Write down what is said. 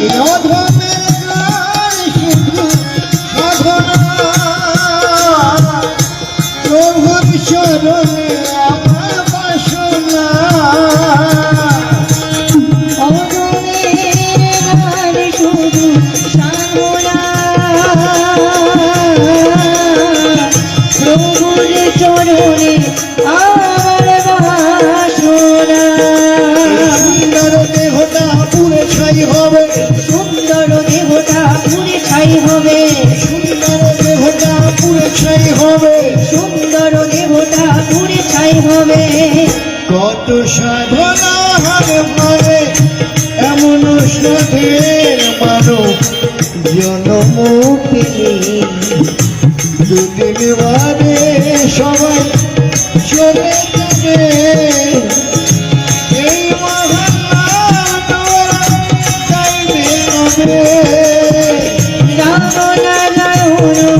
অধমের গান শুধু সাধনা, প্রভুর চরণে আমার বাসনা। অধমের গান শুধু সাধনা, প্রভুর চরণে আমার বাসনা। সুন্দর দেহটা পুরে ছাই হবে, সুন্দর দেহটা পুরে ছাই হবে, সুন্দর দেহটা পুরে ছাই হবে, সুন্দর দেহটা পুরে ছাই হবে। কত সাধনা হবে ভাবে এমন সাধের মানব জনম পেলে, দুদিন বাদে সবাই চলে যাবে। এই মহান গাইবে হবে। রাম নারায়ণ